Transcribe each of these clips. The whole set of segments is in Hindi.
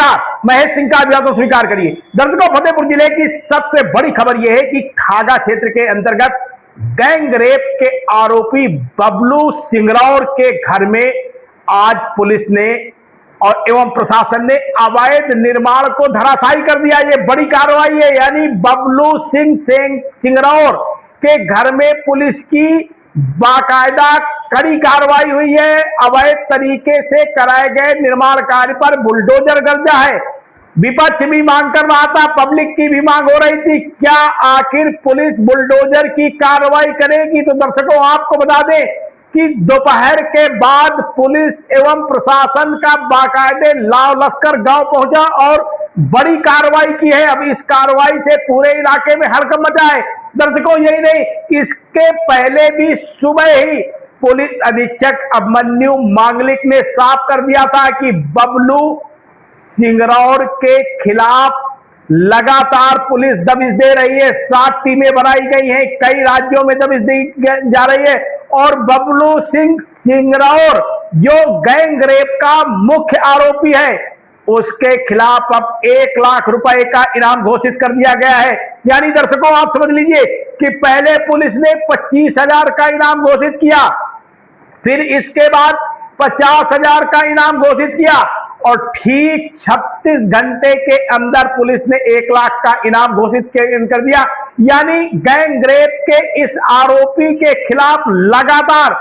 नमस्कार, महेश सिंह का अभिवादन स्वीकार करिए। दर्शकों, फतेहपुर जिले की सबसे बड़ी खबर यह है कि खागा क्षेत्र के अंतर्गत गैंग रेप के आरोपी बबलू सिंगरौर के घर में आज पुलिस ने और एवं प्रशासन ने अवैध निर्माण को धराशायी कर दिया। ये बड़ी कार्रवाई है, यानी बबलू सिंह सिंगरौर के घर में पुलिस की बाकायदा कड़ी कार्रवाई हुई है। अवैध तरीके से कराए गए निर्माण कार्य पर बुलडोजर गर्जा है। विपक्ष भी मांग कर रहा था, पब्लिक की भी मांग हो रही थी, क्या आखिर पुलिस बुलडोजर की कार्रवाई करेगी? तो दर्शकों, आपको बता दें कि दोपहर के बाद पुलिस एवं प्रशासन का बाकायदे लाव लश्कर गांव पहुंचा और बड़ी कार्रवाई की है। अब इस कार्रवाई से पूरे इलाके में हड़कंप मचा है। दर्शकों, यही नहीं, इसके पहले भी सुबह ही पुलिस अधीक्षक अभिमन्यु मांगलिक ने साफ कर दिया था कि बबलू सिंगरौर के खिलाफ लगातार पुलिस दबिश दे रही है। 7 टीमें बनाई गई हैं, कई राज्यों में दबिश दी जा रही है और बबलू सिंह सिंगरौर जो गैंग रेप का मुख्य आरोपी है, उसके खिलाफ अब 1 लाख रुपए का इनाम घोषित कर दिया गया है। यानी दर्शकों, आप समझ लीजिए कि पहले पुलिस ने 25,000 का इनाम घोषित किया, फिर इसके बाद 50,000 का इनाम घोषित किया और ठीक 36 घंटे के अंदर पुलिस ने 1 लाख का इनाम घोषित कर दिया। यानी गैंग रेप के इस आरोपी के खिलाफ लगातार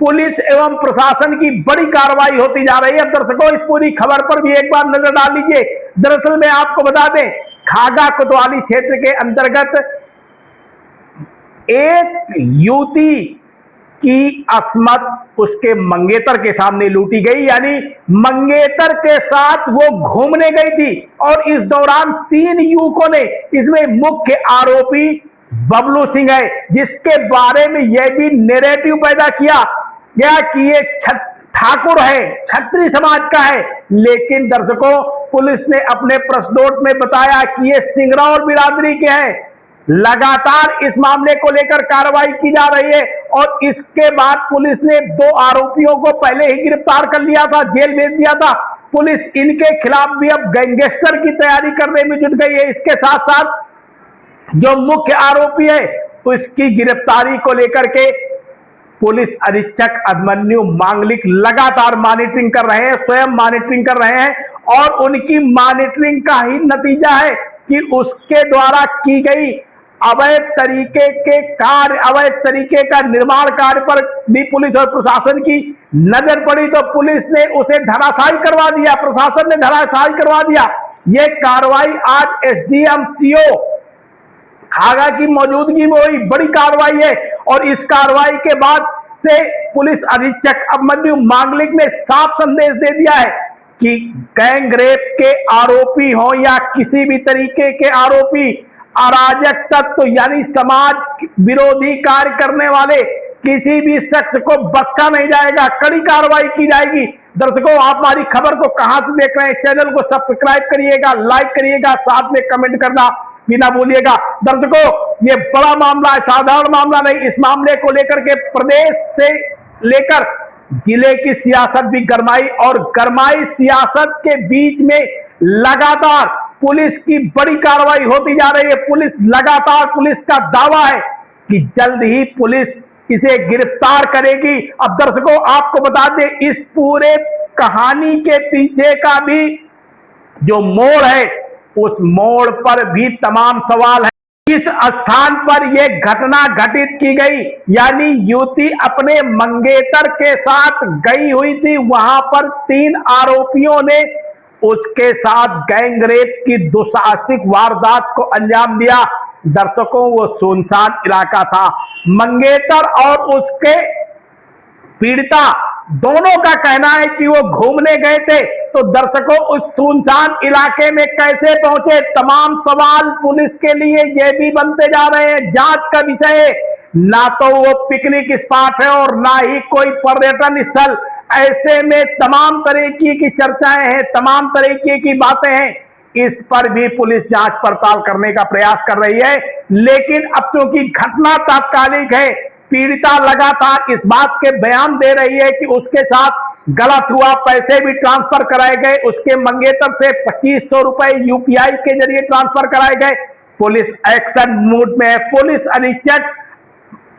पुलिस एवं प्रशासन की बड़ी कार्रवाई होती जा रही है। दर्शकों, इस पूरी खबर पर भी एक बार नजर डाल लीजिए। दरअसल में आपको बता दें, खागा कोतवाली क्षेत्र के अंतर्गत एक युवती की अस्मत उसके मंगेतर के सामने लूटी गई। यानी मंगेतर के साथ वो घूमने गई थी और इस दौरान 3 युवकों ने, इसमें मुख्य आरोपी बबलू सिंह है, जिसके बारे में यह भी नैरेटिव पैदा किया गया कि ये ठाकुर है, क्षत्रिय समाज का है। लेकिन दर्शकों, पुलिस ने अपने प्रेस नोट में बताया कि ये सिंगरौर बिरादरी के हैं। लगातार इस मामले को लेकर कार्रवाई की जा रही है और इसके बाद पुलिस ने 2 आरोपियों को पहले ही गिरफ्तार कर लिया था, जेल भेज दिया था। पुलिस इनके खिलाफ भी अब गैंगस्टर की तैयारी करने में जुट गई है। इसके साथ साथ जो मुख्य आरोपी है, उसकी गिरफ्तारी को लेकर के पुलिस अधीक्षक अभिमन्यु मांगलिक लगातार मॉनिटरिंग कर रहे हैं, स्वयं मॉनिटरिंग कर रहे हैं और उनकी मॉनिटरिंग का ही नतीजा है कि उसके द्वारा की गई अवैध तरीके के कार्य, अवैध तरीके का निर्माण कार्य पर भी पुलिस और प्रशासन की नजर पड़ी तो पुलिस ने उसे धराशायी करवा दिया, प्रशासन ने धराशायी करवा दिया। यह कार्रवाई आज एसडीएम सीओ खागा की मौजूदगी में हुई, बड़ी कार्रवाई है और इस कार्रवाई के बाद से पुलिस अधीक्षक अभिमन्यु मांगलिक ने साफ संदेश दे दिया है कि गैंग रेप के आरोपी हो या किसी भी तरीके के आरोपी, अराजक तत्व यानी समाज विरोधी कार्य करने वाले किसी भी शख्स को बख्शा नहीं जाएगा, कड़ी कार्रवाई की जाएगी। दर्शकों, आप हमारी खबर को कहां से देख रहे हैं? चैनल को सब्सक्राइब करिएगा, लाइक करिएगा, साथ में कमेंट करना भी ना भूलिएगा। दर्शकों, ये बड़ा मामला है, साधारण मामला नहीं। इस मामले को लेकर के प्रदेश से लेकर जिले की सियासत भी गरमाई और गरमाई सियासत के बीच में लगातार पुलिस की बड़ी कार्रवाई होती जा रही है। पुलिस का दावा है कि जल्द ही पुलिस इसे गिरफ्तार करेगी। अब दर्शकों, आपको बता दें, इस पूरे कहानी के पीछे का भी जो मोड़ है, उस मोड़ पर भी तमाम सवाल है। किस स्थान पर यह घटना घटित की गई? यानी युवती अपने मंगेतर के साथ गई हुई थी, वहां पर 3 आरोपियों ने उसके साथ गैंग रेप की दुस्साहसिक वारदात को अंजाम दिया। दर्शकों, वो सुनसान इलाका था। मंगेतर और उसके पीड़िता दोनों का कहना है कि वो घूमने गए थे, तो दर्शकों उस सुनसान इलाके में कैसे पहुंचे? तमाम सवाल पुलिस के लिए ये भी बनते जा रहे हैं। जांच का विषय है, ना तो वो पिकनिक स्पॉट है और ना ही कोई पर्यटन स्थल। ऐसे में तमाम तरीके की चर्चाएं हैं, तमाम तरीके की बातें हैं। इस पर भी पुलिस जांच पड़ताल करने का प्रयास कर रही है, लेकिन अब क्योंकि घटना तात्कालिक है, पीड़िता लगातार इस बात के बयान दे रही है कि उसके साथ गलत हुआ, पैसे भी ट्रांसफर कराए गए, उसके मंगेतर से 2500 रुपए यूपीआई के जरिए ट्रांसफर कराए गए। पुलिस एक्शन मूड में है। पुलिस अधीक्षक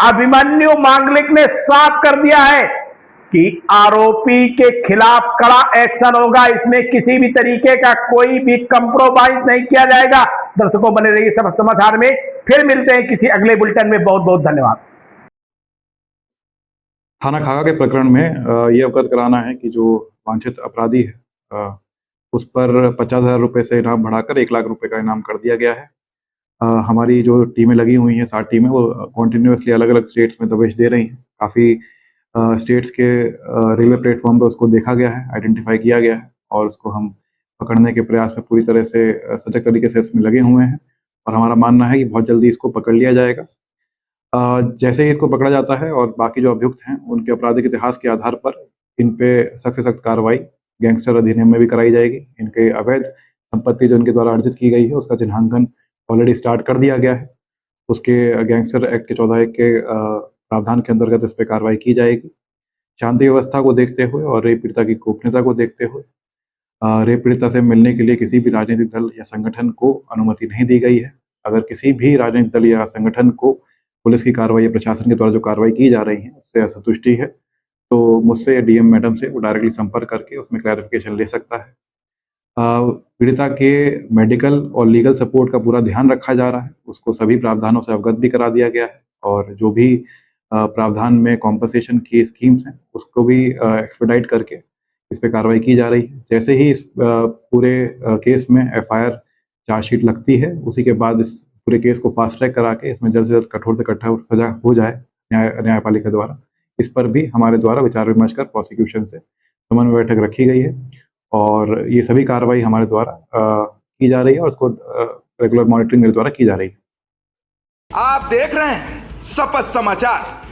अभिमन्यु मांगलिक ने साफ कर दिया है कि आरोपी के खिलाफ कड़ा एक्शन होगा। इसमें किसी भी तरीके का कोई भी कंप्रोमाइज नहीं किया जाएगा। दर्शकों, बने रहिए सब समाचार में। फिर मिलते हैं किसी अगले बुलेटिन में। बहुत बहुत धन्यवाद। थाना खागा के प्रकरण में ये अवगत कराना है कि जो वांछित अपराधी है उस पर 50,000 रुपये से इनाम बढ़ाकर 1 लाख रुपए का इनाम कर दिया गया है। हमारी जो टीमें लगी हुई हैं 7 टीमें, वो कॉन्टिन्यूसली अलग अलग स्टेट्स में दबिश दे रही हैं। काफ़ी स्टेट्स के रेलवे प्लेटफॉर्म पर उसको देखा गया है, आइडेंटिफाई किया गया है और उसको हम पकड़ने के प्रयास में पूरी तरह से सजग तरीके से इसमें लगे हुए हैं और हमारा मानना है कि बहुत जल्दी इसको पकड़ लिया जाएगा। जैसे ही इसको पकड़ा जाता है और बाकी जो अभियुक्त हैं उनके आपराधिक इतिहास के आधार पर इन पे सख्त से सख्त कार्रवाई गैंगस्टर अधिनियम में भी कराई जाएगी। इनके अवैध संपत्ति जो इनके द्वारा अर्जित की गई है उसका चिन्हांकन ऑलरेडी स्टार्ट कर दिया गया है। उसके गैंगस्टर एक्ट के 14 के प्रावधान के अंतर्गत इस पर कार्रवाई की जाएगी। शांति व्यवस्था को देखते हुए और रेप पीड़िता की गोपनीयता को देखते हुए रेप पीड़िता से मिलने के लिए किसी भी राजनीतिक दल या संगठन को अनुमति नहीं दी गई है। अगर किसी भी राजनीतिक दल या संगठन को पुलिस की कार्रवाई या प्रशासन के द्वारा जो कार्रवाई की जा रही है उससे असंतुष्टि है तो मुझसे या डीएम मैडम से वो डायरेक्टली संपर्क करके उसमें क्लैरिफिकेशन ले सकता है। पीड़िता के मेडिकल और लीगल सपोर्ट का पूरा ध्यान रखा जा रहा है। उसको सभी प्रावधानों से अवगत भी करा दिया गया है और जो भी प्रावधान में कॉम्पनसेशन की स्कीम्स हैं उसको भी एक्सपेडाइट करके इस पर कार्रवाई की जा रही है। जैसे ही इस पूरे केस में एफआईआर चार्जशीट लगती है उसी के बाद इस पूरे केस को फास्ट ट्रैक करा के इसमें जल्द से जल्द कठोर से कठोर सजा हो जाए न्यायपालिका द्वारा। इस पर भी हमारे द्वारा विचार विमर्श कर प्रोसिक्यूशन से समन्वय बैठक रखी गई है और ये सभी कार्रवाई हमारे द्वारा की जा रही है और उसको रेगुलर मॉनिटरिंग मेरे द्वारा की जा रही है। आप देख रहे हैं शपथ समाचार।